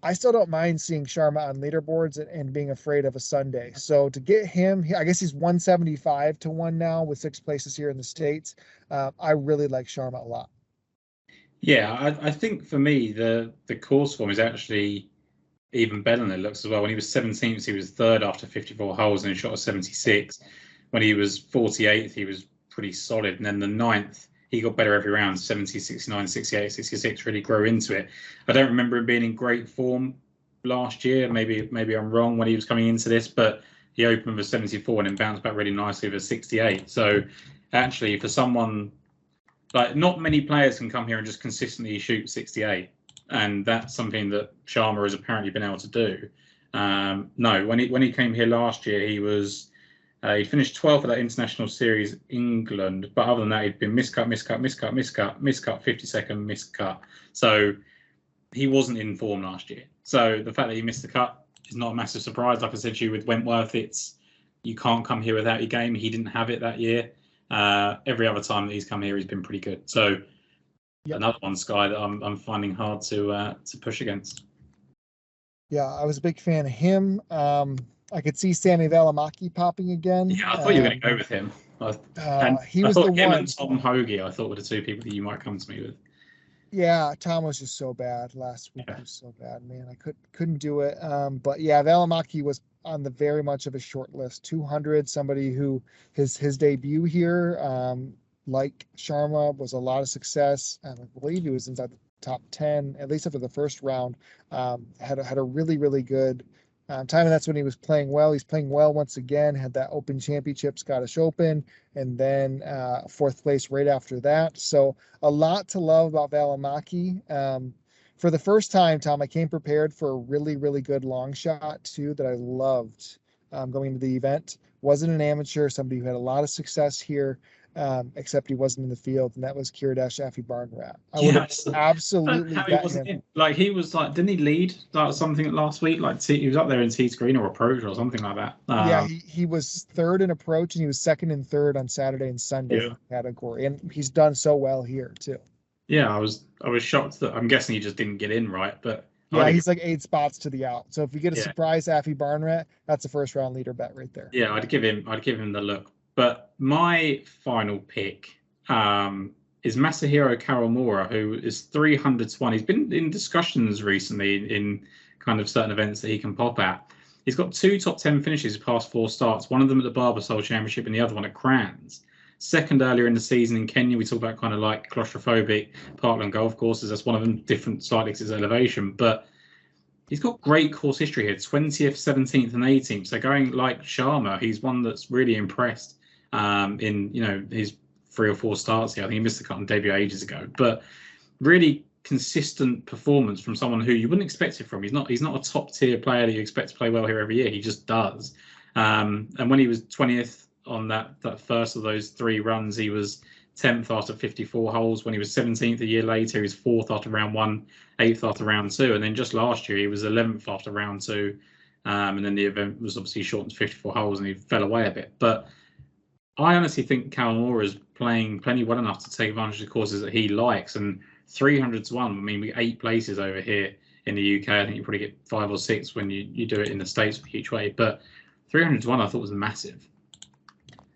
I still don't mind seeing Sharma on leaderboards and being afraid of a Sunday. So to get him, I guess he's 175 to 1 now with 6 places here in the States. I really like Sharma a lot. Yeah, I think for me, the course form is actually even better than it looks as well. When he was 17th, he was 3rd after 54 holes and he shot a 76. When he was 48th, he was pretty solid. And then the 9th, he got better every round, 70, 69, 68, 66, really grew into it. I don't remember him being in great form last year. Maybe I'm wrong when he was coming into this, but he opened with 74 and then bounced back really nicely with a 68. So actually, for someone, not many players can come here and just consistently shoot 68. And that's something that Sharma has apparently been able to do. No, when he came here last year, he was he finished 12th at that International Series England, but other than that, he'd been miscut, 52nd, miscut. So he wasn't in form last year. So the fact that he missed the cut is not a massive surprise. Like I said to you with Wentworth, you can't come here without your game. He didn't have it that year. Every other time that he's come here, he's been pretty good. So another one, Sky, that I'm finding hard to push against. Yeah, I was a big fan of him. I could see Sammy Valimaki popping again. Yeah, I thought you were going to go with him. He was the one. And Tom Hoge, I thought, were the 2 people that you might come to me with. Yeah, Tom was just so bad last week. Yeah. He was so bad, man. I couldn't do it. But yeah, Valimaki was on the very much of a short list. 200, somebody who his debut here, like Sharma, was a lot of success. I believe he was inside the top 10, at least after the first round. Had a really, really good time, and that's when he was playing well. He's playing well once again. Had that Open Championship, Scottish Open, and then fourth place right after that. So a lot to love about Valimaki. For the first time, Tom, I came prepared for a really, really good long shot too that I loved going into the event. Wasn't an amateur, somebody who had a lot of success here, except he wasn't in the field, and that was Kiridash Afi Barnrat. I would have absolutely bet him. Like he was like, didn't he lead like something last week? Like he was up there in tee screen or approach or something like that. Yeah, he was third in approach, and he was second and third on Saturday and Sunday category, and he's done so well here too. Yeah, I was shocked that I'm guessing he just didn't get in right, but yeah, he's like 8 spots to the out. So if you get a surprise Afi Barnrat, that's a first round leader bet right there. Yeah, I'd give him the look. But my final pick is Masahiro Kawamura, who is 300 to 1. He's been in discussions recently in kind of certain events that he can pop at. He's got 2 top 10 finishes past 4 starts, one of them at the Barbasol Championship and the other one at Crans. Second earlier in the season in Kenya, we talk about kind of like claustrophobic parkland golf courses. That's one of them, different slightly because it's elevation. But he's got great course history here, 20th, 17th and 18th. So going like Sharma, he's one that's really impressed in, his 3 or 4 starts here. I think he missed the cut on debut ages ago. But really consistent performance from someone who you wouldn't expect it from. He's not a top tier player that you expect to play well here every year. He just does. And when he was 20th on that first of those 3 runs, he was 10th after 54 holes. When he was 17th a year later, he was 4th after round 1, 8th after round 2, and then just last year he was 11th after round 2, and then the event was obviously shortened to 54 holes and he fell away a bit. But I honestly think Kawamura is playing plenty well enough to take advantage of the courses that he likes, and 300 to 1. I mean, we 8 places over here in the UK. I think you probably get 5 or 6 when you do it in the States each way, but 300 to 1 I thought was massive.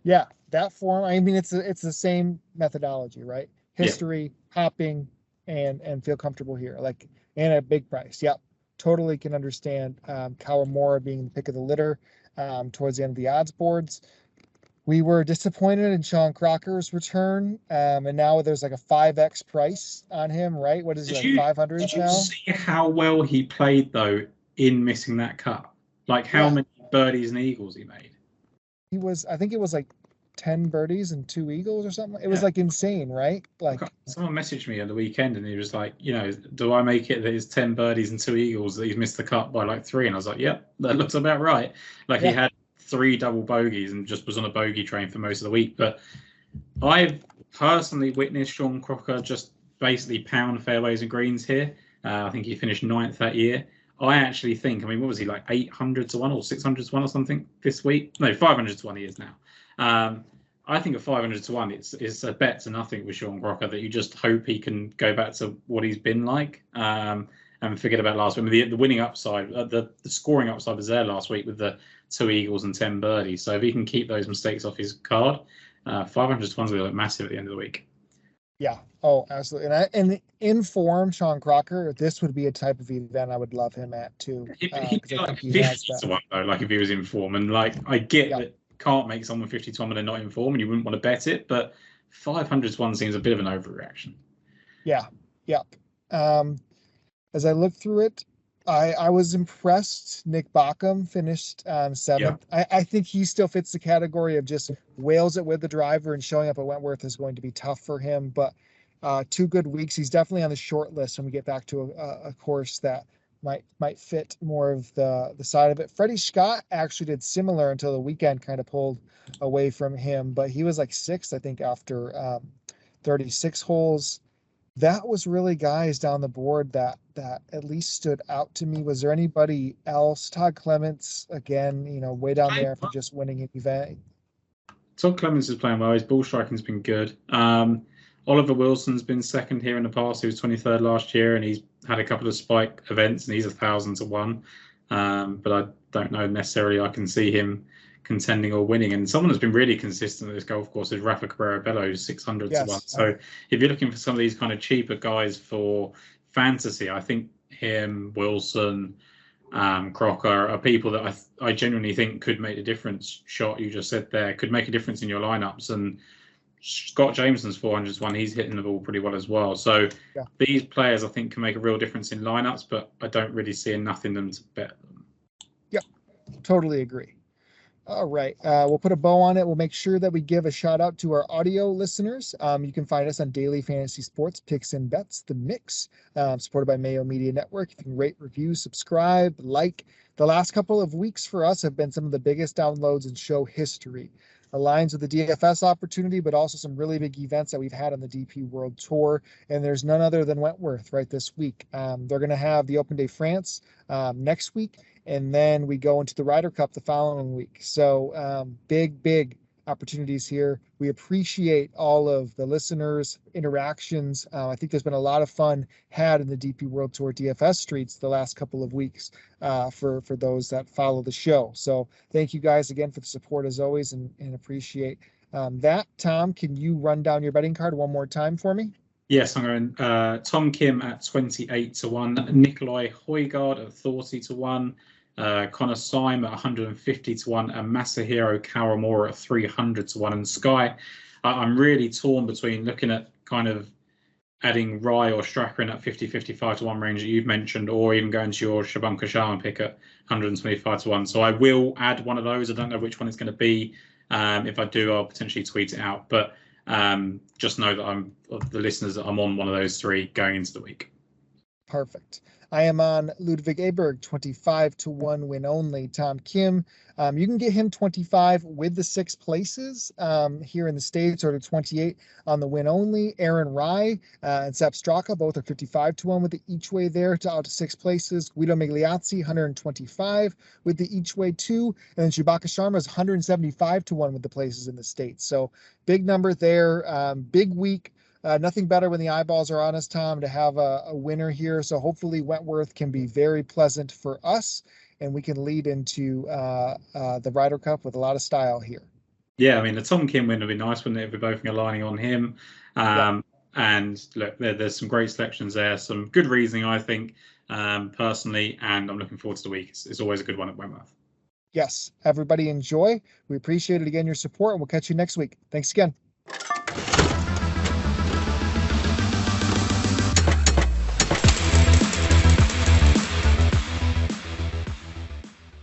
Yeah, that form. I mean, it's the same methodology, right? History, hopping, and feel comfortable here, like, and a big price. Yep, totally can understand Kawamura being the pick of the litter towards the end of the odds boards. We were disappointed in Sean Crocker's return, and now there's like a 5x price on him, right? What is it, like 500 now? Did you see how well he played though in missing that cut? Like how many birdies and eagles he made? I think it was like 10 birdies and 2 eagles or something. It was like insane, right? Like someone messaged me on the weekend and he was like, do I make it that it's 10 birdies and 2 eagles that he's missed the cut by like 3? And I was like, yep, that looks about right. Like he had 3 double bogeys and just was on a bogey train for most of the week. But I've personally witnessed Sean Crocker just basically pound fairways and greens here. I think he finished 9th that year. I actually think, what was he, like 800 to 1 or 600 to 1 or something this week? No, 500 to 1 he is now. I think at 500 to 1, it's a bet to nothing with Sean Crocker that you just hope he can go back to what he's been like and forget about last week. The winning upside, the scoring upside was there last week with the 2 eagles and 10 birdies. So if he can keep those mistakes off his card, 500 to 1 is going to look massive at the end of the week. Yeah. Oh, absolutely. And in form, Sean Crocker, this would be a type of event I would love him at too. He'd be like 50 to 1 though, like if he was in form. And like I get that can't make someone 50 to 1 when they're not in form and you wouldn't want to bet it, but 500 to 1 seems a bit of an overreaction. Yeah. Yep. As I looked through it, I was impressed. Nick Bockham finished 7th. I think he still fits the category of just whales it with the driver, and showing up at Wentworth is going to be tough for him. But 2 good weeks. He's definitely on the short list when we get back to a course that might fit more of the side of it. Freddie Scott actually did similar until the weekend kind of pulled away from him, but he was like 6th, I think, after 36 holes. That was really guys down the board that at least stood out to me. Was there anybody else? Todd Clements, again, way down there for just winning an event. Todd Clements is playing well. His ball striking's been good. Oliver Wilson's been 2nd here in the past. He was 23rd last year, and he's had a couple of spike events, and he's 1,000 to 1. But I don't know necessarily I can see him contending or winning. And someone that's been really consistent at this golf course is Rafa Cabrera Bello, who's 600 to 1. So if you're looking for some of these kind of cheaper guys for fantasy, I think him, Wilson, Crocker are people that I genuinely think could make a difference. Shot, you just said there, could make a difference in your lineups. And Scott Jameson's 400 to 1. He's hitting the ball pretty well as well. So these players, I think, can make a real difference in lineups, but I don't really see enough in them to bet them. Yep, totally agree. All right, we'll put a bow on it. We'll make sure that we give a shout out to our audio listeners. You can find us on Daily Fantasy Sports Picks and Bets, The Mix, supported by Mayo Media Network. You can rate, review, subscribe, like. The last couple of weeks for us have been some of the biggest downloads in show history. Aligns with the DFS opportunity, but also some really big events that we've had on the DP World Tour. And there's none other than Wentworth right this week. They're going to have the Open Day France next week, and then we go into the Ryder Cup the following week. So big opportunities here. We appreciate all of the listeners' interactions. I think there's been a lot of fun had in the DP World Tour DFS streets the last couple of weeks for those that follow the show. So thank you guys again for the support as always, and appreciate that. Tom, can you run down your betting card one more time for me? Yes, I'm going Tom Kim at 28 to 1, Nikolai Hojgaard at 40 to 1, Connor Syme at 150 to 1, and Masahiro Kawamura at 300 to 1. And Sky, I'm really torn between looking at kind of adding Rye or Straka in that 50-55 to 1 range that you've mentioned, or even going to your Shabamka Sharma pick at 125 to 1. So I will add one of those. I don't know which one it's going to be. If I do, I'll potentially tweet it out. But just know that I'm, of the listeners, that I'm on one of those three going into the week. Perfect. I am on Ludvig Aberg, 25 to 1 win only. Tom Kim, you can get him 25 with the 6 places here in the States, or to 28 on the win only. Aaron Rye and Sepp Straka both are 55 to 1 with the each way there to out to 6 places. Guido Migliazzi, 125 with the each way 2. And then Shabamka Sharma is 175 to 1 with the places in the States. So big number there, big week. Nothing better when the eyeballs are on us, Tom, to have a winner here. So hopefully Wentworth can be very pleasant for us, and we can lead into the Ryder Cup with a lot of style here. Yeah, I mean, the Tom Kim win would be nice, wouldn't it, if we're both aligning on him? And look, there's some great selections there, some good reasoning, I think, personally, and I'm looking forward to the week. It's always a good one at Wentworth. Yes, everybody enjoy. We appreciate it again, your support, and we'll catch you next week. Thanks again.